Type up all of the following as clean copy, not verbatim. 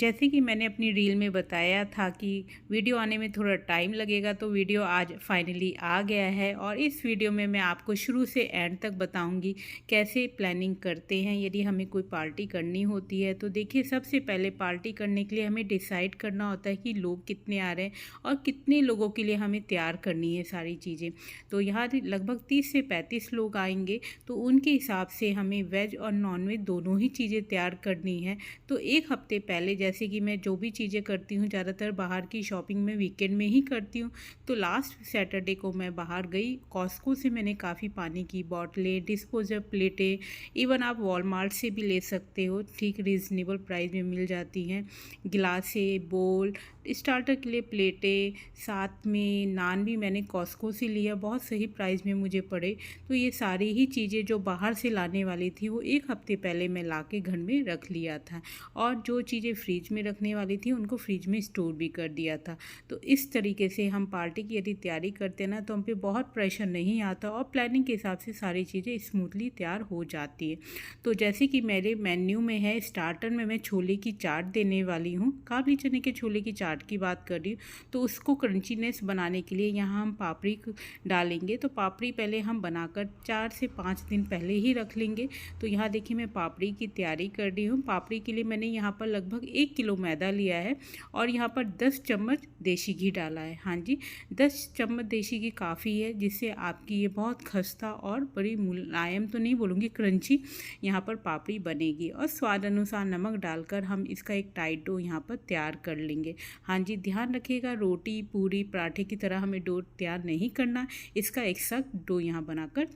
जैसे कि मैंने अपनी रील में बताया था कि वीडियो आने में थोड़ा टाइम लगेगा, तो वीडियो आज फाइनली आ गया है। और इस वीडियो में मैं आपको शुरू से एंड तक बताऊंगी कैसे प्लानिंग करते हैं यदि हमें कोई पार्टी करनी होती है। तो देखिए, सबसे पहले पार्टी करने के लिए हमें डिसाइड करना होता है कि लोग कितने आ रहे हैं और कितने लोगों के लिए हमें तैयार करनी है सारी चीज़ें। तो यहाँ लगभग 30 से 35 लोग आएंगे, तो उनके हिसाब से हमें वेज और नॉन वेज दोनों ही चीज़ें तैयार करनी है। तो एक हफ्ते पहले, जैसे कि मैं जो भी चीज़ें करती हूँ ज़्यादातर बाहर की शॉपिंग में वीकेंड में ही करती हूँ। तो लास्ट सैटरडे को मैं बाहर गई, कॉस्को से मैंने काफ़ी पानी की बॉटलें, डिस्पोजल प्लेटें, इवन आप वॉलमार्ट से भी ले सकते हो, ठीक रीज़नेबल प्राइस में मिल जाती हैं। गिलासें, बोल, स्टार्टर के लिए प्लेटें, साथ में नान भी मैंने कॉस्को से लिया, बहुत सही प्राइस में मुझे पड़े। तो ये सारी ही चीज़ें जो बाहर से लाने वाली थी वो एक हफ्ते पहले मैं ला के घर में रख लिया था, और जो चीज़ें फ्रिज में रखने वाली थी उनको फ्रिज में स्टोर भी कर दिया था। तो इस तरीके से हम पार्टी की यदि तैयारी करते हैं ना, तो हम पे बहुत प्रेशर नहीं आता और प्लानिंग के हिसाब से सारी चीज़ें स्मूथली तैयार हो जाती है। तो जैसे कि मेरे मेन्यू में है, स्टार्टर में मैं छोले की चाट देने वाली हूँ, काबली चने के छोले की चाट की बात कर रही हूँ। तो उसको क्रंचीनेस बनाने के लिए यहाँ हम पापड़ी डालेंगे। तो पापड़ी पहले हम बनाकर 4 से 5 दिन पहले ही रख लेंगे। तो यहाँ देखिए, मैं पापड़ी की तैयारी कर रही हूँ। पापड़ी के लिए मैंने यहाँ पर लगभग 1 किलो मैदा लिया है और यहाँ पर 10 चम्मच देसी घी डाला है। हाँ जी, 10 चम्मच देसी घी काफ़ी है, जिससे आपकी ये बहुत खस्ता और बड़ी मुलायम तो नहीं बोलूँगी, क्रंची यहाँ पर पापड़ी बनेगी। और स्वाद अनुसार नमक डालकर हम इसका एक टाइट डो यहाँ पर तैयार कर लेंगे। हाँ जी, ध्यान रखिएगा, रोटी, पूरी, पराठे की तरह हमें डो तैयार नहीं करना, इसका एक सख्त डो यहाँ बनाकर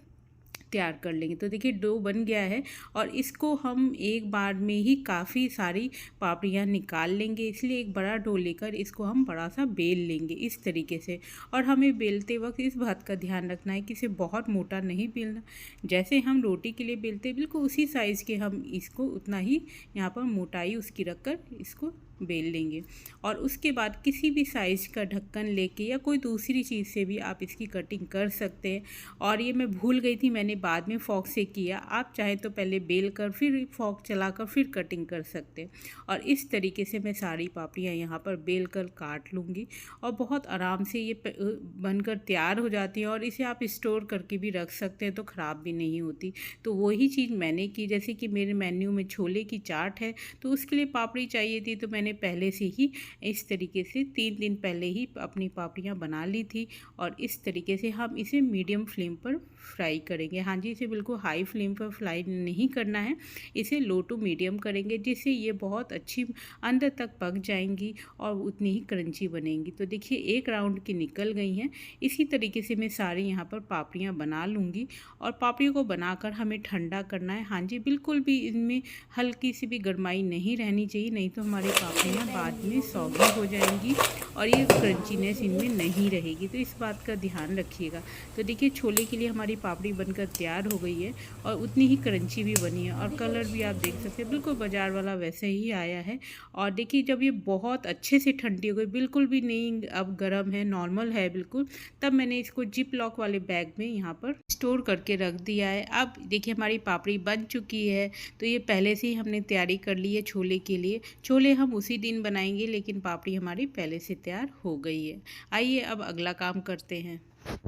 तैयार कर लेंगे। तो देखिए, डो बन गया है और इसको हम एक बार में ही काफ़ी सारी पापड़ियाँ निकाल लेंगे, इसलिए एक बड़ा डो लेकर इसको हम बड़ा सा बेल लेंगे इस तरीके से। और हमें बेलते वक्त इस बात का ध्यान रखना है कि इसे बहुत मोटा नहीं बेलना, जैसे हम रोटी के लिए बेलते हैं बिल्कुल उसी साइज़ के हम इसको उतना ही यहाँ पर मोटाई उसकी रखकर इसको बेल लेंगे। और उसके बाद किसी भी साइज़ का ढक्कन लेके या कोई दूसरी चीज़ से भी आप इसकी कटिंग कर सकते हैं। और ये मैं भूल गई थी, मैंने बाद में फॉक से किया, आप चाहे तो पहले बेल कर फिर फॉक चलाकर फिर कटिंग कर सकते हैं। और इस तरीके से मैं सारी पापड़ियाँ यहाँ पर बेल कर काट लूँगी और बहुत आराम से ये बनकर तैयार हो जाती है। और इसे आप स्टोर करके भी रख सकते हैं तो ख़राब भी नहीं होती। तो वही चीज़ मैंने की, जैसे कि मेरे मेन्यू में छोले की चाट है, तो उसके लिए पापड़ी चाहिए थी, तो मैंने पहले से ही इस तरीके से 3 दिन पहले ही अपनी पापड़ियाँ बना ली थी। और इस तरीके से हम इसे मीडियम फ्लेम पर फ्राई करेंगे। हाँ जी, इसे बिल्कुल हाई फ्लेम पर फ्राई नहीं करना है, इसे लो टू मीडियम करेंगे, जिससे ये बहुत अच्छी अंदर तक पक जाएंगी और उतनी ही क्रंची बनेंगी। तो देखिए, एक राउंड की निकल गई हैं। इसी तरीके से मैं सारी यहाँ पर पापड़ियाँ बना लूँगी और पापड़ियों को बनाकर हमें ठंडा करना है। हाँ जी, बिल्कुल भी इनमें हल्की सी भी गरमाई नहीं रहनी चाहिए, नहीं तो हमारी पापड़ियाँ बाद में सौगी हो जाएंगी और ये क्रंचीनेस इनमें नहीं रहेगी। तो इस बात का ध्यान रखिएगा। तो देखिए, छोले के लिए हमारी पापड़ी बनकर तैयार हो गई है और उतनी ही क्रंची भी बनी है और कलर भी आप देख सकते हैं बिल्कुल बाज़ार वाला वैसे ही आया है। और देखिए, जब ये बहुत अच्छे से ठंडी हो गई, बिल्कुल भी नहीं अब गर्म है, नॉर्मल है बिल्कुल, तब मैंने इसको जिप लॉक वाले बैग में यहाँ पर स्टोर करके रख दिया है। अब देखिए, हमारी पापड़ी बन चुकी है। तो ये पहले से ही हमने तैयारी कर ली है छोले के लिए। छोले हम उसी दिन बनाएंगे, लेकिन पापड़ी हमारी पहले से तैयार हो गई है। आइए अब अगला काम करते हैं।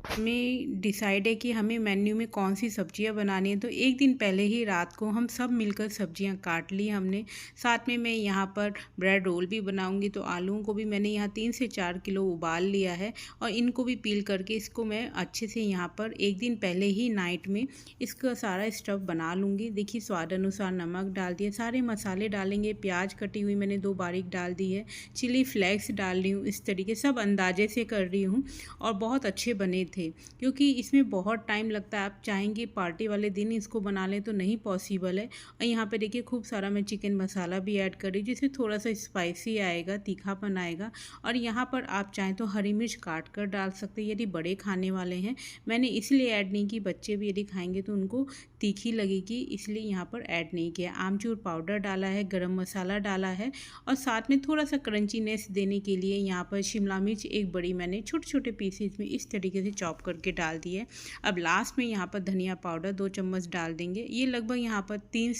हमें डिसाइड है कि हमें मेन्यू में कौन सी सब्जियां बनानी है। तो एक दिन पहले ही रात को हम सब मिलकर सब्जियां काट ली हमने। साथ में मैं यहाँ पर ब्रेड रोल भी बनाऊंगी। तो आलूओं को भी मैंने यहाँ 3 से 4 किलो उबाल लिया है और इनको भी पील करके इसको मैं अच्छे से यहाँ पर एक दिन पहले ही नाइट में इसका सारा स्टफ़ बना लूँगी। देखिए, स्वाद अनुसार नमक डाल दिए, सारे मसाले डालेंगे, प्याज कटी हुई मैंने 2 बारीक डाल दी है, चिली फ्लेक्स डाल रही हूँ, इस तरीके सब अंदाजे से कर रही हूँ। और बहुत अच्छे बने थे, क्योंकि इसमें बहुत टाइम लगता है। आप चाहेंगे पार्टी वाले दिन इसको बना लें तो नहीं पॉसिबल है। और यहाँ पे देखिए, खूब सारा मैं चिकन मसाला भी ऐड कर रही हूँ, जिससे थोड़ा सा स्पाइसी आएगा, तीखापन आएगा। और यहाँ पर आप चाहें तो हरी मिर्च काट कर डाल सकते हैं यदि बड़े खाने वाले हैं। मैंने इसलिए ऐड नहीं की, बच्चे भी यदि खाएंगे तो उनको तीखी लगेगी, इसलिए यहाँ पर ऐड नहीं किया। आमचूर पाउडर डाला है, गरम मसाला डाला है और साथ में थोड़ा सा क्रंचीनेस देने के लिए यहाँ पर शिमला मिर्च एक बड़ी मैंने छोटे छोटे पीसेज में इस तरीके से चॉप करके डाल दी है। अब लास्ट में यहाँ पर धनिया पाउडर 2 चम्मच डाल देंगे। ये लगभग यहाँ पर 3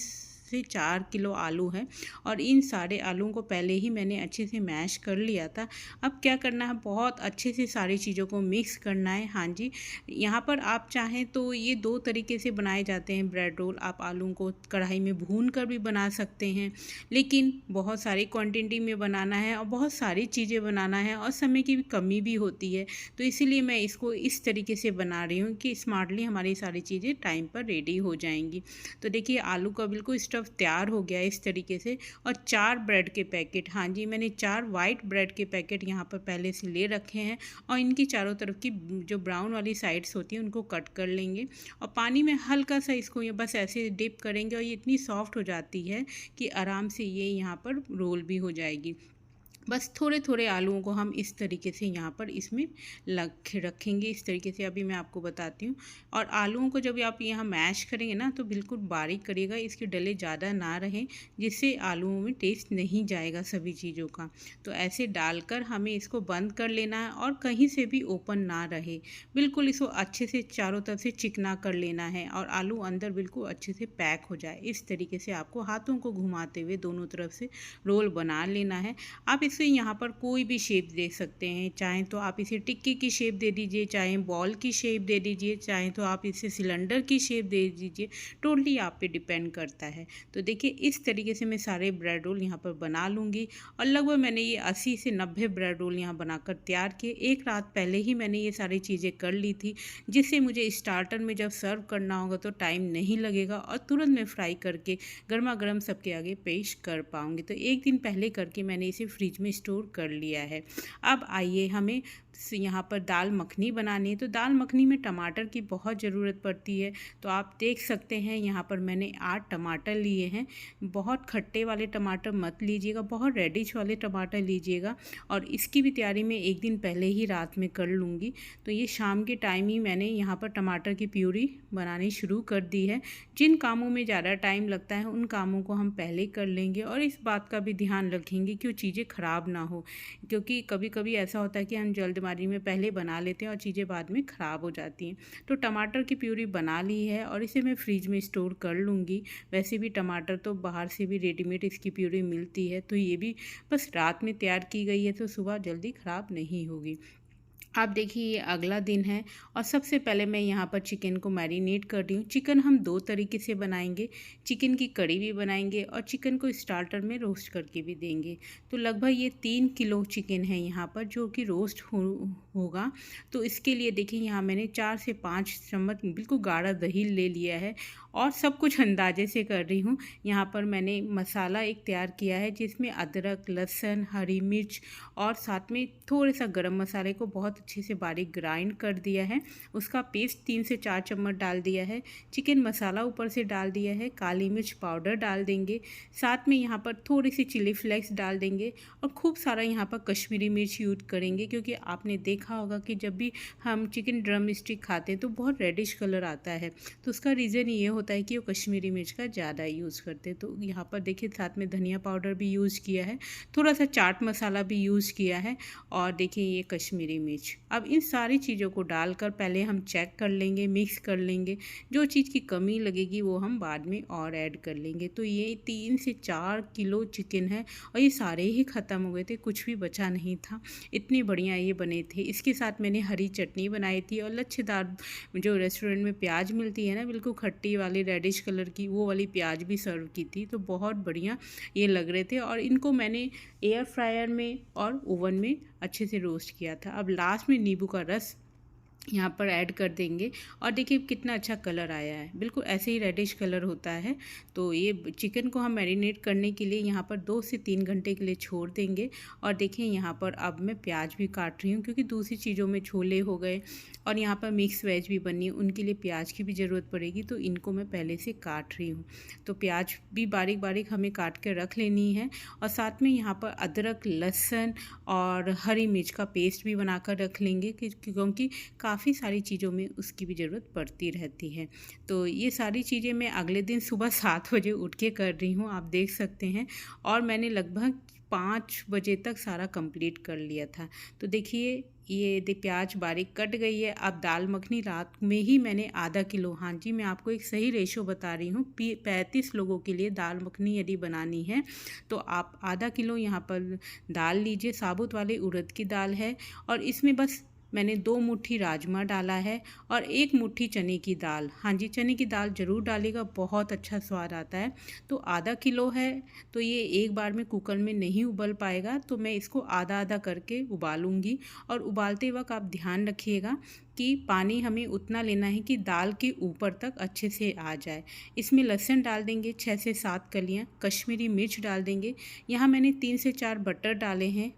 से 4 किलो आलू है और इन सारे आलूओं को पहले ही मैंने अच्छे से मैश कर लिया था। अब क्या करना है, बहुत अच्छे से सारी चीज़ों को मिक्स करना है। हाँ जी, यहाँ पर आप चाहें तो ये 2 तरीके से बनाए जाते हैं ब्रेड रोल। आप आलूओं को कढ़ाई में भून कर भी बना सकते हैं, लेकिन बहुत सारी क्वांटिटी में बनाना है और बहुत सारी चीज़ें बनाना है और समय की भी कमी भी होती है, तो इसीलिए मैं इसको इस तरीके से बना रही हूँ कि स्मार्टली हमारी सारी चीज़ें टाइम पर रेडी हो जाएंगी। तो देखिए आलू का बिल्कुल स्टफ़ तैयार हो गया है इस तरीके से। और 4 ब्रेड के पैकेट, हाँ जी, मैंने 4 वाइट ब्रेड के पैकेट यहाँ पर पहले से ले रखे हैं और इनकी चारों तरफ की जो ब्राउन वाली साइड्स होती हैं उनको कट कर लेंगे और पानी में हल्का सा इसको ये बस ऐसे डिप करेंगे और ये इतनी सॉफ्ट हो जाती है कि आराम से ये यहाँ पर रोल भी हो जाएगी। बस थोड़े थोड़े आलूओं को हम इस तरीके से यहाँ पर इसमें रखेंगे, इस तरीके से अभी मैं आपको बताती हूँ। और आलूओं को जब आप यहाँ मैश करेंगे ना तो बिल्कुल बारीक करिएगा, इसके डले ज़्यादा ना रहें, जिससे आलूओं में टेस्ट नहीं जाएगा सभी चीज़ों का। तो ऐसे डालकर हमें इसको बंद कर लेना है और कहीं से भी ओपन ना रहे, बिल्कुल इसको अच्छे से चारों तरफ से चिकना कर लेना है और आलू अंदर बिल्कुल अच्छे से पैक हो जाए। इस तरीके से आपको हाथों को घुमाते हुए दोनों तरफ से रोल बना लेना है। आप इसे यहाँ पर कोई भी शेप दे सकते हैं, चाहें तो आप इसे टिक्की की शेप दे दीजिए, चाहे बॉल की शेप दे दीजिए, चाहे तो आप इसे सिलेंडर की शेप दे दीजिए, टोटली आप पे डिपेंड करता है। तो देखिए इस तरीके से मैं सारे ब्रेड रोल यहाँ पर बना लूँगी और लगभग मैंने ये 80 से 90 ब्रेड रोल यहाँ बनाकर तैयार किए। एक रात पहले ही मैंने ये सारी चीज़ें कर ली थी, जिससे मुझे स्टार्टर में जब सर्व करना होगा तो टाइम नहीं लगेगा और तुरंत मैं फ्राई करके गर्मा गर्म सबके आगे पेश कर पाऊँगी। तो एक दिन पहले करके मैंने इसे फ्रिज में स्टोर कर लिया है। अब आइए हमें यहाँ पर दाल मखनी बनानी है। तो दाल मखनी में टमाटर की बहुत ज़रूरत पड़ती है। तो आप देख सकते हैं यहाँ पर मैंने 8 टमाटर लिए हैं। बहुत खट्टे वाले टमाटर मत लीजिएगा, बहुत रेडिश वाले टमाटर लीजिएगा। और इसकी भी तैयारी मैं एक दिन पहले ही रात में कर लूँगी। तो ये शाम के टाइम ही मैंने यहाँ पर टमाटर की प्यूरी बनानी शुरू कर दी है। जिन कामों में ज़्यादा टाइम लगता है उन कामों को हम पहले कर लेंगे और इस बात का भी ध्यान रखेंगे कि वो चीज़ें ख़राब ना हो, क्योंकि कभी कभी ऐसा होता है कि हम जल्दबाजी में पहले बना लेते हैं और चीज़ें बाद में ख़राब हो जाती हैं। तो टमाटर की प्यूरी बना ली है और इसे मैं फ्रिज में स्टोर कर लूँगी। वैसे भी टमाटर तो बाहर से भी रेडीमेड इसकी प्यूरी मिलती है, तो ये भी बस रात में तैयार की गई है तो सुबह जल्दी ख़राब नहीं होगी। आप देखिए ये अगला दिन है और सबसे पहले मैं यहाँ पर चिकन को मैरिनेट कर रही हूँ। चिकन हम 2 तरीके से बनाएंगे, चिकन की कड़ी भी बनाएंगे और चिकन को स्टार्टर में रोस्ट करके भी देंगे। तो लगभग ये 3 किलो चिकन है यहाँ पर जो कि रोस्ट होगा। तो इसके लिए देखिए यहाँ मैंने 4 से 5 चम्मच बिल्कुल गाढ़ा दही ले लिया है और सब कुछ अंदाजे से कर रही हूँ। यहाँ पर मैंने मसाला एक तैयार किया है जिसमें अदरक, लहसुन, हरी मिर्च और साथ में थोड़ा सा गरम मसाले को बहुत अच्छे से बारीक ग्राइंड कर दिया है। उसका पेस्ट 3 से 4 चम्मच डाल दिया है। चिकन मसाला ऊपर से डाल दिया है। काली मिर्च पाउडर डाल देंगे, साथ में यहाँ पर थोड़ी सी चिली फ्लेक्स डाल देंगे और खूब सारा यहाँ पर कश्मीरी मिर्च यूज़ करेंगे, क्योंकि आपने देखा होगा कि जब भी हम चिकन ड्रम स्टिक खाते हैं तो बहुत रेडिश कलर आता है। तो उसका रीज़न ये होता है कि वो कश्मीरी मिर्च का ज़्यादा यूज़ करते हैं। तो यहाँ पर देखिए साथ में धनिया पाउडर भी यूज़ किया है, थोड़ा सा चाट मसाला भी यूज़ किया है और देखिए ये कश्मीरी मिर्च। अब इन सारी चीज़ों को डालकर पहले हम चेक कर लेंगे, मिक्स कर लेंगे। जो चीज़ की कमी लगेगी वो हम बाद में और ऐड कर लेंगे। तो ये 3 से 4 किलो चिकन है और ये सारे ही ख़त्म हो गए थे, कुछ भी बचा नहीं था। इतनी बढ़िया ये बने थे। इसके साथ मैंने हरी चटनी बनाई थी और लच्छेदार जो रेस्टोरेंट में प्याज मिलती है ना, बिल्कुल खट्टी वाली रेडिश कलर की, वो वाली प्याज भी सर्व की थी। तो बहुत बढ़िया ये लग रहे थे और इनको मैंने एयर फ्रायर में और ओवन में अच्छे से रोस्ट किया था। अब लास्ट में नींबू का रस यहाँ पर ऐड कर देंगे और देखिए कितना अच्छा कलर आया है, बिल्कुल ऐसे ही रेडिश कलर होता है। तो ये चिकन को हम मैरिनेट करने के लिए यहाँ पर 2 से 3 घंटे के लिए छोड़ देंगे। और देखिए यहाँ पर अब मैं प्याज भी काट रही हूँ, क्योंकि दूसरी चीज़ों में छोले हो गए और यहाँ पर मिक्स वेज भी बनी है, उनके लिए प्याज की भी ज़रूरत पड़ेगी, तो इनको मैं पहले से काट रही हूँ। तो प्याज भी बारीक बारीक हमें काट के रख लेनी है और साथ में यहाँ पर अदरक, लहसुन और हरी मिर्च का पेस्ट भी बनाकर रख लेंगे, क्योंकि काफ़ी सारी चीज़ों में उसकी भी ज़रूरत पड़ती रहती है। तो ये सारी चीज़ें मैं अगले दिन सुबह 7 बजे उठ के कर रही हूँ, आप देख सकते हैं। और मैंने लगभग 5 बजे तक सारा कंप्लीट कर लिया था। तो देखिए ये प्याज बारीक कट गई है। अब दाल मखनी रात में ही मैंने आधा किलो, हाँ जी मैं आपको एक सही रेशो बता रही हूँ, 35 लोगों के लिए दाल मखनी यदि बनानी है तो आप आधा किलो यहाँ पर दाल लीजिए। साबुत वाली उड़द की दाल है और इसमें बस मैंने 2 मुट्ठी राजमा डाला है और 1 मुट्ठी चने की दाल। हाँ जी चने की दाल ज़रूर डालिएगा, बहुत अच्छा स्वाद आता है। तो आधा किलो है तो ये एक बार में कुकर में नहीं उबल पाएगा, तो मैं इसको आधा आधा करके उबालूंगी। और उबालते वक्त आप ध्यान रखिएगा कि पानी हमें उतना लेना है कि दाल के ऊपर तक अच्छे से आ जाए। इसमें लहसुन डाल देंगे 6 से 7 कलियाँ, कश्मीरी मिर्च डाल देंगे। यहाँ मैंने 3 से 4 बटर डाले हैं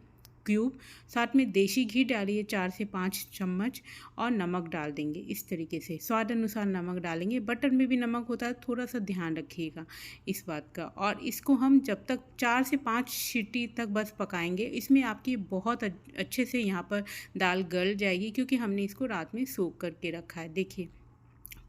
क्यूब, साथ में देसी घी डालिए 4 से 5 चम्मच और नमक डाल देंगे। इस तरीके से स्वाद अनुसार नमक डालेंगे। बटर में भी नमक होता है, थोड़ा सा ध्यान रखिएगा इस बात का। और इसको हम जब तक 4 से 5 सीटी तक बस पकाएंगे। इसमें आपकी बहुत अच्छे से यहाँ पर दाल गल जाएगी क्योंकि हमने इसको रात में सोख करके रखा है। देखिए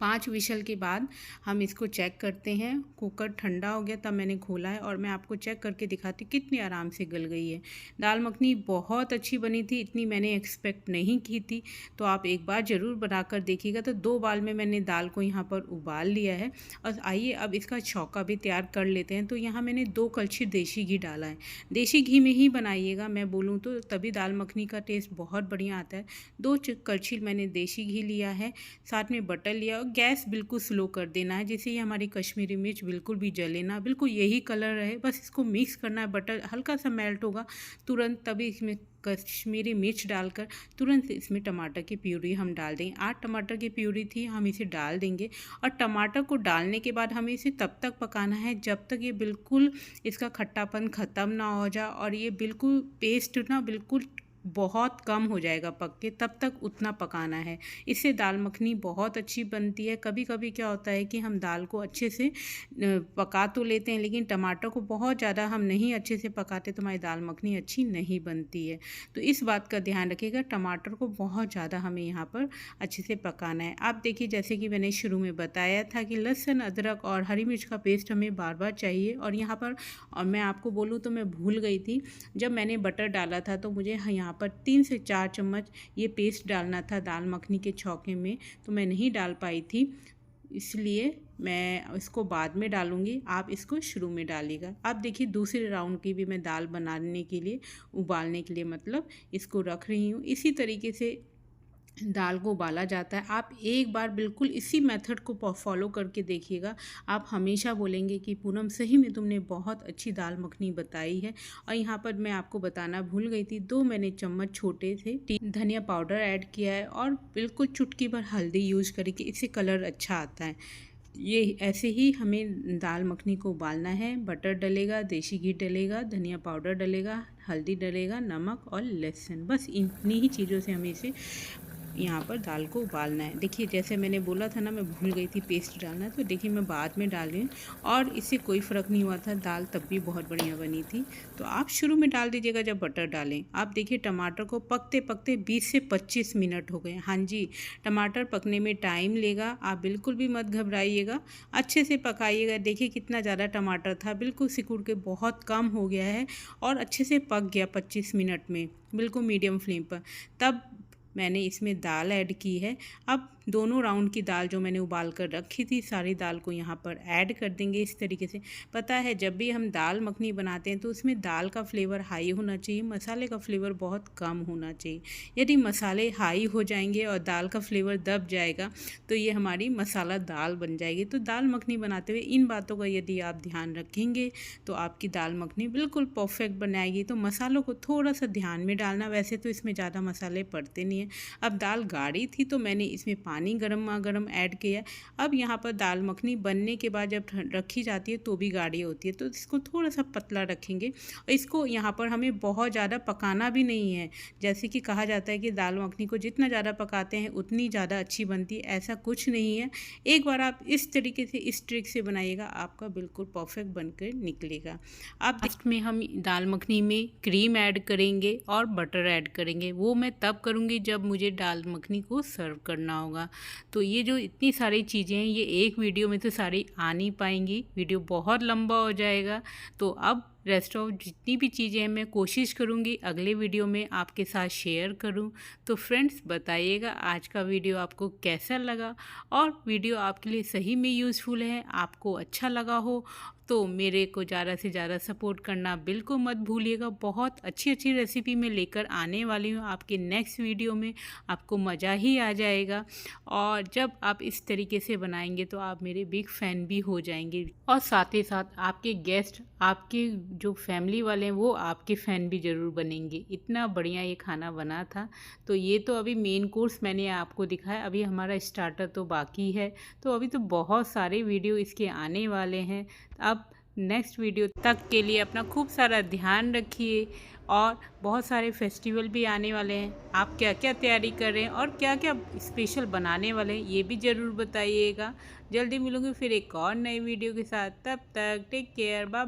5 विशल के बाद हम इसको चेक करते हैं। कुकर ठंडा हो गया तब मैंने खोला है और मैं आपको चेक करके दिखाती हूँ कितनी आराम से गल गई है। दाल मखनी बहुत अच्छी बनी थी, इतनी मैंने एक्सपेक्ट नहीं की थी। तो आप एक बार ज़रूर बनाकर देखिएगा। तो 2 बार में मैंने दाल को यहाँ पर उबाल लिया है और आइए अब इसका छौंका भी तैयार कर लेते हैं। तो यहाँ मैंने 2 कलछी देसी घी डाला है। देसी घी में ही बनाइएगा, मैं बोलूँ तो तभी दाल मखनी का टेस्ट बहुत बढ़िया आता है। 2 कलछी मैंने देसी घी लिया है, साथ में बटर लिया। गैस बिल्कुल स्लो कर देना है जिससे ये हमारी कश्मीरी मिर्च बिल्कुल भी जले ना, बिल्कुल यही कलर रहे। बस इसको मिक्स करना है। बटर हल्का सा मेल्ट होगा तुरंत, तभी इसमें कश्मीरी मिर्च डालकर तुरंत इसमें टमाटर की प्यूरी हम डाल देंगे। 8 टमाटर की प्यूरी थी, हम इसे डाल देंगे। और टमाटर को डालने के बाद हमें इसे तब तक पकाना है जब तक ये बिल्कुल इसका खट्टापन ख़त्म ना हो जाए और ये बिल्कुल पेस्ट ना बिल्कुल बहुत कम हो जाएगा पक के, तब तक उतना पकाना है। इससे दाल मखनी बहुत अच्छी बनती है। कभी कभी क्या होता है कि हम दाल को अच्छे से पका तो लेते हैं लेकिन टमाटर को बहुत ज़्यादा हम नहीं अच्छे से पकाते तो हमारी दाल मखनी अच्छी नहीं बनती है। तो इस बात का ध्यान रखिएगा, टमाटर को बहुत ज़्यादा हमें यहाँ पर अच्छे से पकाना है। आप देखिए जैसे कि मैंने शुरू में बताया था कि लहसुन, अदरक और हरी मिर्च का पेस्ट हमें बार बार चाहिए। और यहाँ पर और मैं आपको बोलूँ तो मैं भूल गई थी, जब मैंने बटर डाला था तो मुझे यहाँ पर 3 से 4 चम्मच ये पेस्ट डालना था दाल मखनी के छौंके में, तो मैं नहीं डाल पाई थी, इसलिए मैं इसको बाद में डालूंगी। आप इसको शुरू में डालिएगा। आप देखिए दूसरे राउंड की भी मैं दाल बनाने के लिए, उबालने के लिए मतलब इसको रख रही हूँ। इसी तरीके से दाल को उबाला जाता है। आप एक बार बिल्कुल इसी मेथड को फॉलो करके देखिएगा, आप हमेशा बोलेंगे कि पूनम सही में तुमने बहुत अच्छी दाल मखनी बताई है। और यहाँ पर मैं आपको बताना भूल गई थी, 2 मैंने चम्मच छोटे से धनिया पाउडर ऐड किया है और बिल्कुल चुटकी भर हल्दी यूज़ करके, इससे कलर अच्छा आता है। ये ऐसे ही हमें दाल मखनी को उबालना है। बटर डलेगा, देसी घी डलेगा, धनिया पाउडर डलेगा, हल्दी डलेगा, नमक और लहसुन, बस इतनी ही चीज़ों से हमें इसे यहाँ पर दाल को उबालना है। देखिए जैसे मैंने बोला था ना, मैं भूल गई थी पेस्ट डालना, तो देखिए मैं बाद में डाल रही हूँ और इससे कोई फ़र्क नहीं हुआ था, दाल तब भी बहुत बढ़िया बनी थी। तो आप शुरू में डाल दीजिएगा जब बटर डालें। आप देखिए टमाटर को पकते पकते 20 से 25 मिनट हो गए। हाँ जी, टमाटर पकने में टाइम लेगा, आप बिल्कुल भी मत घबराइएगा, अच्छे से पकाइएगा। देखिए कितना ज़्यादा टमाटर था, बिल्कुल सिकुड़ के बहुत कम हो गया है और अच्छे से पक गया 25 मिनट में, बिल्कुल मीडियम फ्लेम पर। तब मैंने इसमें दाल ऐड की है। अब दोनों राउंड की दाल जो मैंने उबाल कर रखी थी, सारी दाल को यहाँ पर ऐड कर देंगे इस तरीके से। पता है जब भी हम दाल मखनी बनाते हैं तो उसमें दाल का फ्लेवर हाई होना चाहिए, मसाले का फ्लेवर बहुत कम होना चाहिए। यदि मसाले हाई हो जाएंगे और दाल का फ्लेवर दब जाएगा तो ये हमारी मसाला दाल बन जाएगी। तो दाल मखनी बनाते हुए इन बातों का यदि आप ध्यान रखेंगे तो आपकी दाल मखनी बिल्कुल परफेक्ट बनाएगी। तो मसालों को थोड़ा सा ध्यान में डालना, वैसे तो इसमें ज़्यादा मसाले पड़ते नहीं हैं। अब दाल गाढ़ी थी तो मैंने इसमें पानी गरम ऐड किया। अब यहाँ पर दाल मखनी बनने के बाद जब रखी जाती है तो भी गाढ़ी होती है, तो इसको थोड़ा सा पतला रखेंगे। और इसको यहाँ पर हमें बहुत ज़्यादा पकाना भी नहीं है। जैसे कि कहा जाता है कि दाल मखनी को जितना ज़्यादा पकाते हैं उतनी ज़्यादा अच्छी बनती है, ऐसा कुछ नहीं है। एक बार आप इस तरीके से, इस ट्रिक से बनाइएगा, आपका बिल्कुल परफेक्ट बनकर निकलेगा। अब लास्ट में हम दाल मखनी में क्रीम ऐड करेंगे और बटर ऐड करेंगे। वो मैं तब करूँगी जब मुझे दाल मखनी को सर्व करना होगा। तो ये जो इतनी सारी चीज़ें हैं ये एक वीडियो में तो सारी आ नहीं पाएंगी, वीडियो बहुत लंबा हो जाएगा। तो अब रेस्ट ऑफ जितनी भी चीज़ें हैं मैं कोशिश करूँगी अगले वीडियो में आपके साथ शेयर करूँ। तो फ्रेंड्स बताइएगा आज का वीडियो आपको कैसा लगा, और वीडियो आपके लिए सही में यूज़फुल है, आपको अच्छा लगा हो तो मेरे को ज़्यादा से ज़्यादा सपोर्ट करना बिल्कुल मत भूलिएगा। बहुत अच्छी अच्छी रेसिपी मैं लेकर आने वाली हूँ आपके नेक्स्ट वीडियो में, आपको मज़ा ही आ जाएगा। और जब आप इस तरीके से बनाएंगे तो आप मेरे बिग फ़ैन भी हो जाएंगे, और साथ ही साथ आपके गेस्ट, आपके जो फैमिली वाले हैं वो आपके फ़ैन भी ज़रूर बनेंगे। इतना बढ़िया ये खाना बना था। तो ये तो अभी मेन कोर्स मैंने आपको दिखाया, अभी हमारा स्टार्टर तो बाकी है। तो अभी तो बहुत सारे वीडियो इसके आने वाले हैं। अब नेक्स्ट वीडियो तक के लिए अपना खूब सारा ध्यान रखिए, और बहुत सारे फेस्टिवल भी आने वाले हैं। आप क्या क्या तैयारी कर रहे हैं और क्या क्या स्पेशल बनाने वाले हैं ये भी ज़रूर बताइएगा। जल्दी मिलूंगी फिर एक और नई वीडियो के साथ, तब तक टेक केयर, बाय।